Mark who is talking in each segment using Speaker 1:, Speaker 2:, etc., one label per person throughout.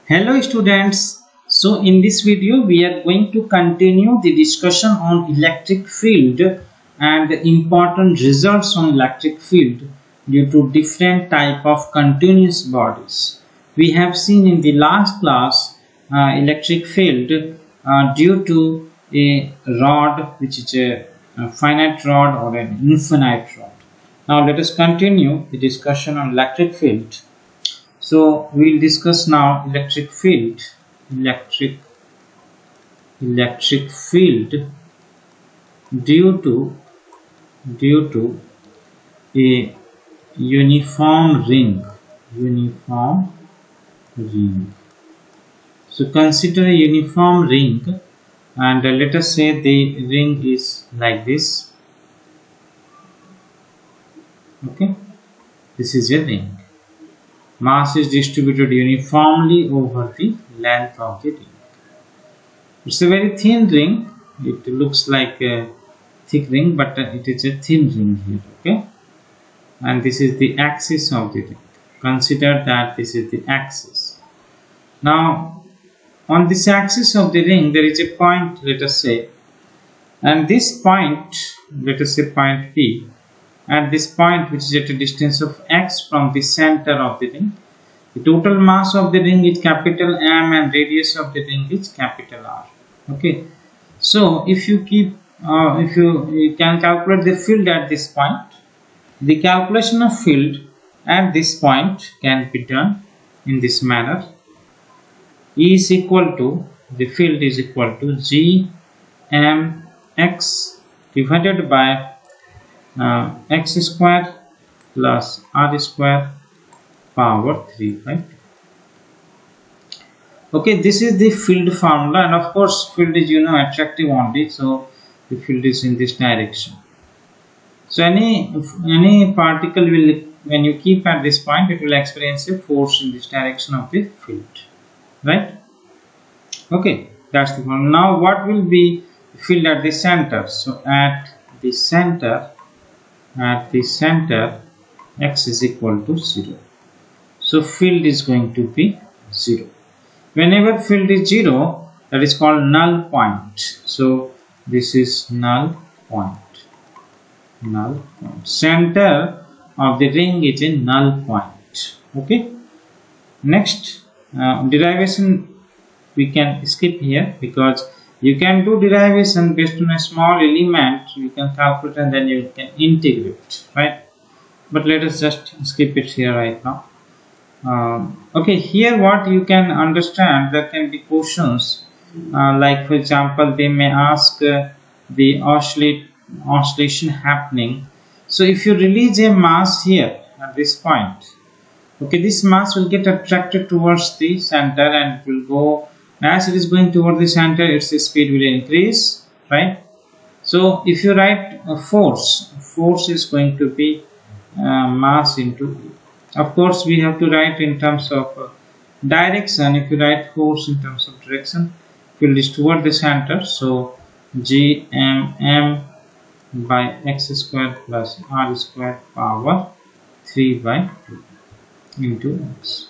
Speaker 1: Hello students. So in this video we are going to continue the discussion on electric field and the important results on electric field due to different type of continuous bodies. We have seen in the last class electric field due to a rod, which is a finite rod or an infinite rod. Now let us continue the discussion on electric field. So we'll discuss now electric field due to a uniform ring. So consider a uniform ring, and let us say the ring is like this. Okay, this is a ring. Mass is distributed uniformly over the length of the ring. It's a very thin ring. It looks like a thick ring, but it is a thin ring here. Okay, and this is the axis of the ring. Consider that this is the axis. Now on this axis of the ring there is a point, let us say, and this point, let us say point P, at this point, which is at a distance of x from the center of the ring. The total mass of the ring is capital M and radius of the ring is capital R. Okay, so if you can calculate the field at this point, the calculation of field at this point can be done in this manner. E is equal to, the field is equal to G M X divided by x square plus r square power 3 by 2. Okay, this is the field formula, and of course field is attractive only, so the field is in this direction. So any particle will, when you keep at this point, it will experience a force in this direction of the field, right? Okay, that's the formula. Now what will be the field at the center? So at the center x is equal to 0. So field is going to be 0. Whenever field is 0, that is called null point. So this is null point. Center of the ring is a null point. Okay, next derivation we can skip here, because you can do derivation based on a small element. You can calculate and then you can integrate, right? But let us just skip it here right now. Okay, here what you can understand, there can be questions like, for example, they may ask the oscillation happening. So if you release a mass here at this point, okay, this mass will get attracted towards the center and will go. As it is going toward the center, its speed will increase, right? So if you write a force is going to be mass into, of course we have to write in terms of direction. If you write force in terms of direction, field is toward the center, so G M by x square plus r square power 3 by 2 into x.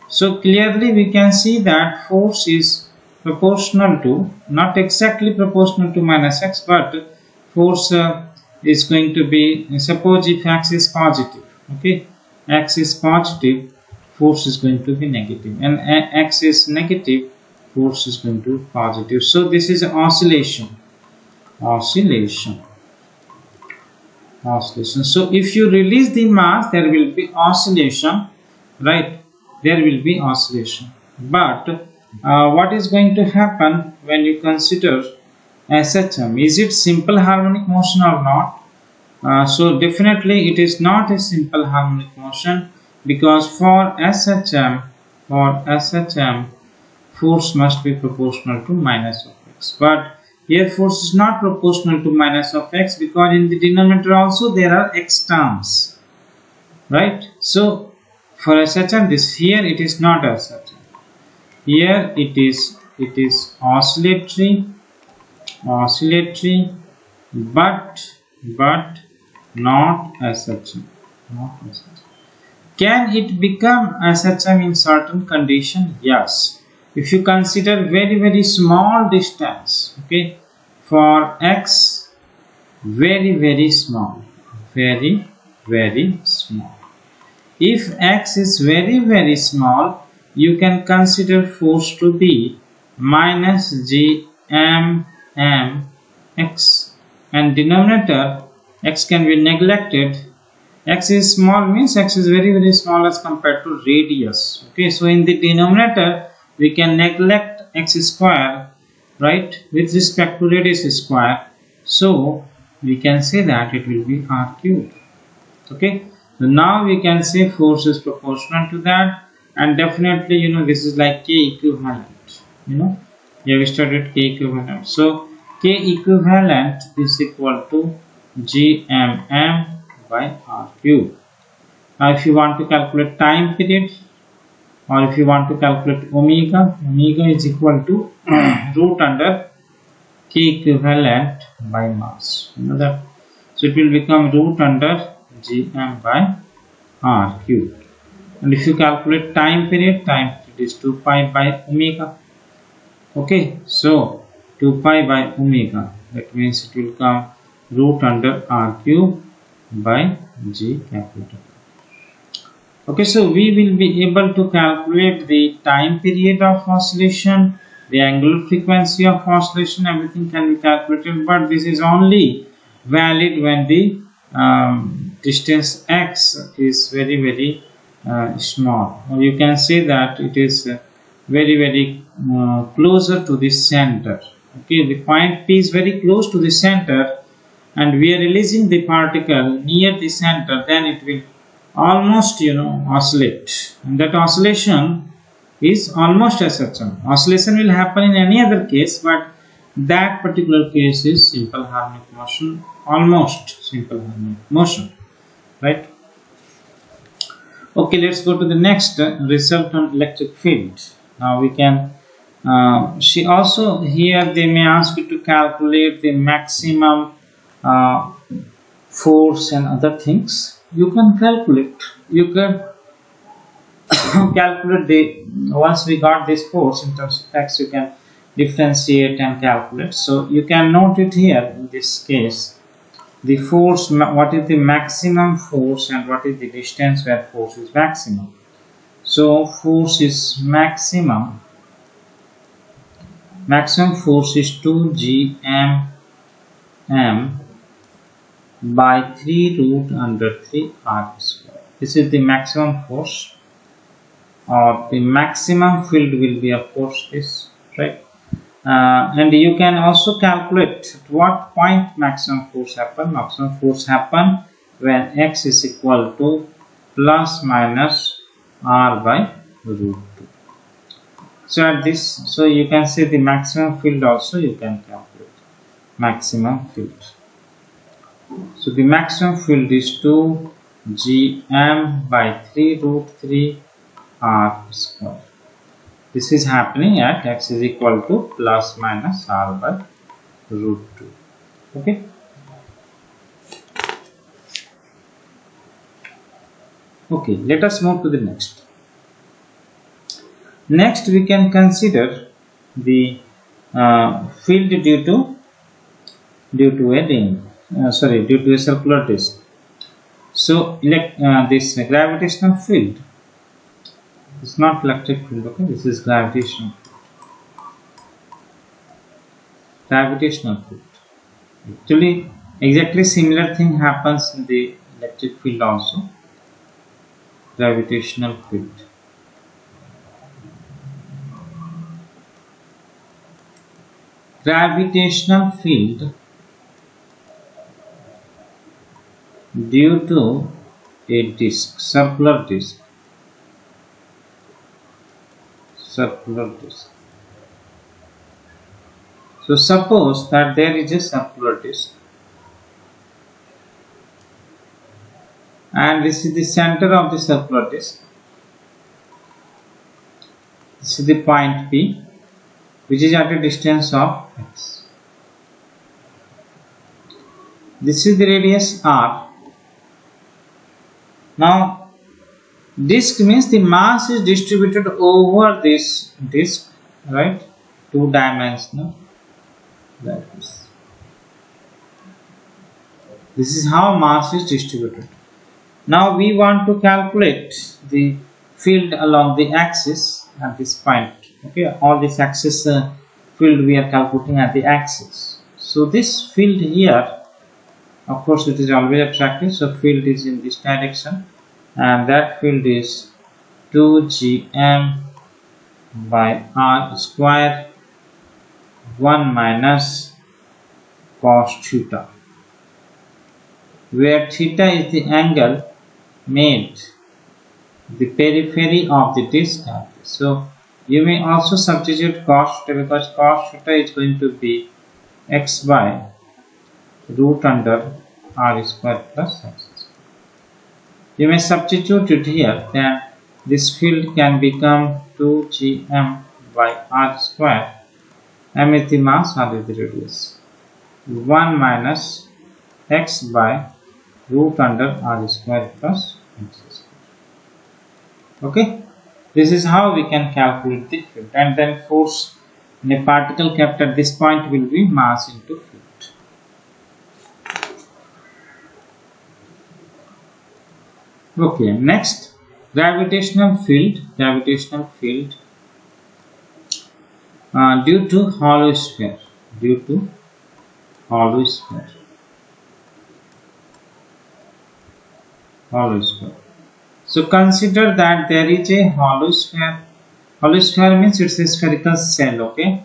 Speaker 1: So clearly we can see that force is proportional to, not exactly proportional to minus x, but force is going to be, suppose if x is positive, okay, x is positive, force is going to be negative, and x is negative, force is going to be positive. So this is oscillation. So if you release the mass, there will be oscillation, right? There will be oscillation. But what is going to happen when you consider SHM? Is it simple harmonic motion or not? So definitely it is not a simple harmonic motion, because for SHM force must be proportional to minus of x. But here force is not proportional to minus of x, because in the denominator also there are x terms, right? So for SHM, this here it is not SHM. Here it is oscillatory, but not SHM. Can it become SHM in certain condition? Yes. If you consider very small distance, okay, for x very small, very small. If x is very small, you can consider force to be minus gm x, and denominator x can be neglected. X is small means x is very small as compared to radius. Okay, so in the denominator we can neglect x square, right, with respect to radius square. So we can say that it will be r cubed. Okay, so now we can say force is proportional to that, and definitely this is like k equivalent. We have studied k equivalent. So k equivalent is equal to gmm by r cube. Now if you want to calculate time period, or if you want to calculate omega is equal to root under k equivalent by mass. That. So it will become root under gm by r cube. And if you calculate time period is 2 pi by omega. Okay, so 2 pi by omega, that means it will come root under r cube by g capital. Okay, so we will be able to calculate the time period of oscillation, the angular frequency of oscillation, everything can be calculated, but this is only valid when the distance x is very small, or you can say that it is very closer to the center. Okay, the point P is very close to the center, and we are releasing the particle near the center, then it will almost oscillate, and that oscillation is almost SHM. Oscillation will happen in any other case, but that particular case is simple harmonic motion, almost simple harmonic motion, right? Okay, let's go to the next result on electric field. Now we can see also here they may ask you to calculate the maximum force and other things. You can calculate. You can calculate the, once we got this force in terms of x, you can differentiate and calculate. So you can note it here in this case, the force, what is the maximum force and what is the distance where force is maximum. So force is maximum force is 2 gm by 3 root under 3 r square. This is the maximum force, or the maximum field will be of course this, right? And you can also calculate at what point maximum force happen. Maximum force happen when x is equal to plus minus r by root 2. So at this, so you can say the maximum field also you can calculate maximum field. So the maximum field is 2 gm by 3 root 3 r square. This is happening at x is equal to plus minus r by root 2. Okay. Okay, let us move to the next. Next we can consider the field due to a ring. Due to a circular disk. So this gravitational field, it's not electric field, okay, this is gravitational field. Actually exactly similar thing happens in the electric field also. Gravitational field. Gravitational field due to a disk, circular disk. So suppose that there is a circular disk, and this is the center of the circular disk. This is the point P, which is at a distance of x. This is the radius r. Now Disk means the mass is distributed over this disk, right? Two-dimensional. That is. This is how mass is distributed. Now we want to calculate the field along the axis at this point. Okay, all this axis field we are calculating at the axis. So this field here, of course, it is always attractive. So field is in this direction, and that field is 2gm by r square 1 minus cos theta, where theta is the angle made the periphery of the disk. So you may also substitute cos theta, because cos theta is going to be x by root under r square plus x square. You may substitute it here, then this field can become 2gm by r square. M is the mass, r is the radius. 1 minus x by root under r square plus x square. Okay, this is how we can calculate the field, and then force in a particle kept at this point will be mass into field. Okay, next, gravitational field. Gravitational field due to hollow sphere. Due to hollow sphere. Hollow sphere. So consider that there is a hollow sphere. Hollow sphere means it's a spherical cell. Okay,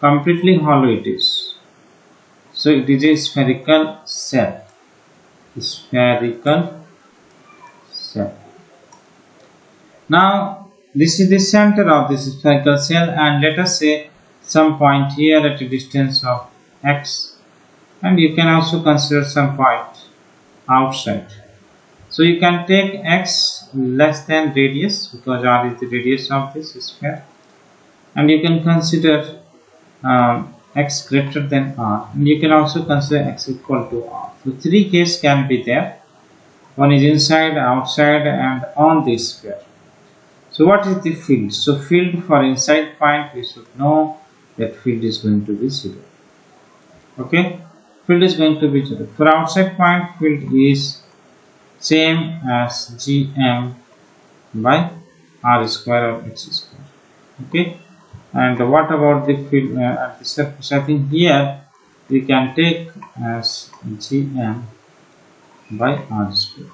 Speaker 1: completely hollow it is. So it is a spherical cell. Spherical cell. Now this is the center of this spherical cell, and let us say some point here at a distance of x, and you can also consider some point outside. So you can take x less than radius, because r is the radius of this sphere, and you can consider x greater than r, and you can also consider x equal to r. So three cases can be there. One is inside, outside, and on this sphere. So what is the field? So field for inside point, we should know that field is going to be 0. Okay, field is going to be 0. For outside point, field is same as gm by r square or x square. Okay, and what about the field at the surface? I think here we can take as gm by r square.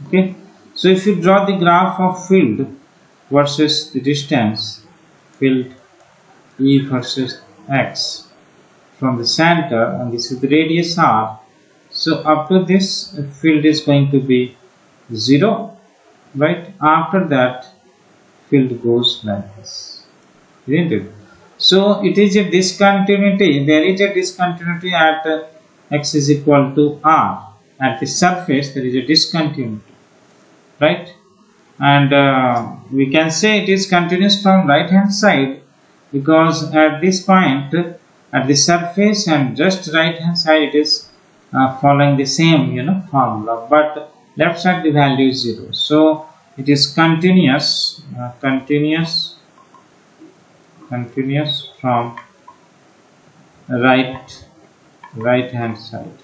Speaker 1: Okay, so if you draw the graph of field versus the distance, field E versus x from the center, and this is the radius r, so up to this field is going to be 0, right? After that field goes like this, isn't it? So it is a discontinuity. There is a discontinuity at x is equal to r. At the surface there is a discontinuity, right? And we can say it is continuous from right hand side, because at this point at the surface and just right hand side it is following the same formula, but left side the value is 0. So it is continuous from right hand side,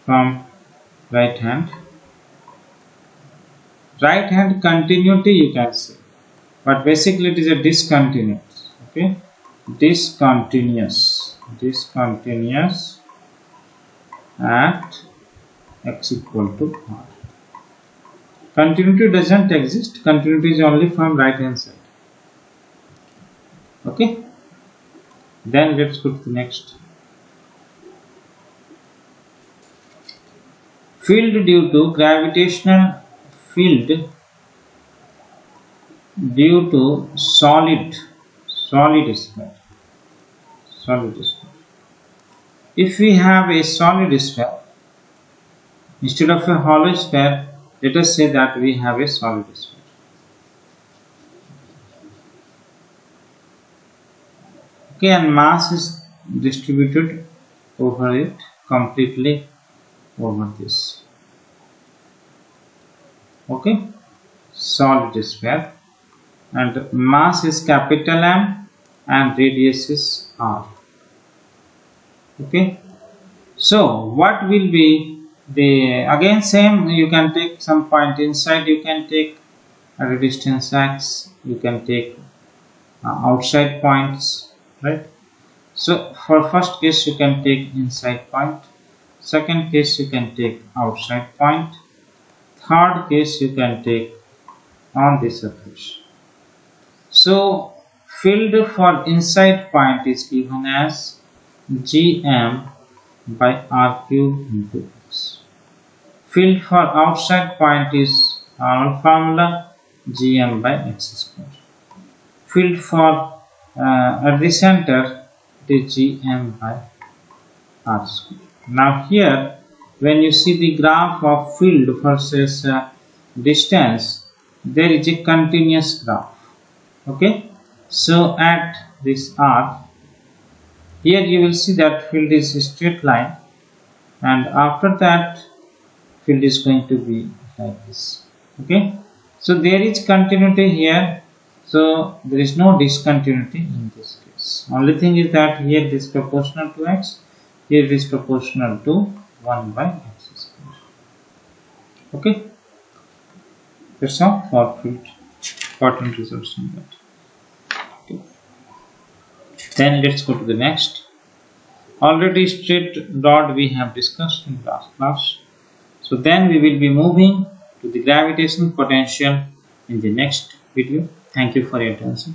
Speaker 1: from right hand continuity you can say, but basically it is a discontinuous. Okay, discontinuous at x equal to r. Continuity doesn't exist. Continuity is only from right hand side. Okay, then let's go to the next. Field due to gravitational field due to solid sphere. If we have a solid sphere instead of a hollow sphere, let us say that we have a solid sphere. Okay, and mass is distributed over it, completely over this. Okay, solid sphere, and mass is capital M and radius is R. Okay, so what will be the, again same, you can take some point inside, you can take at a distance x, you can take outside points, right? So for first case you can take inside point, second case you can take outside point, third case you can take on the surface. So field for inside point is given as Gm by R cube into x. Field for outside point is our formula Gm by x square. Field for at the center, it is Gm by R square. Now here, when you see the graph of field versus distance, there is a continuous graph. Okay, so at this R, here you will see that field is a straight line, and after that field is going to be like this. Okay, so there is continuity here, so there is no discontinuity in this case. Only thing is that here it is proportional to x, here it is proportional to 1 by x square. Okay, that's all for field. Important results on that. Okay. Then let's go to the next. Already straight rod we have discussed in last class. So then we will be moving to the gravitational potential in the next video. Thank you for your attention.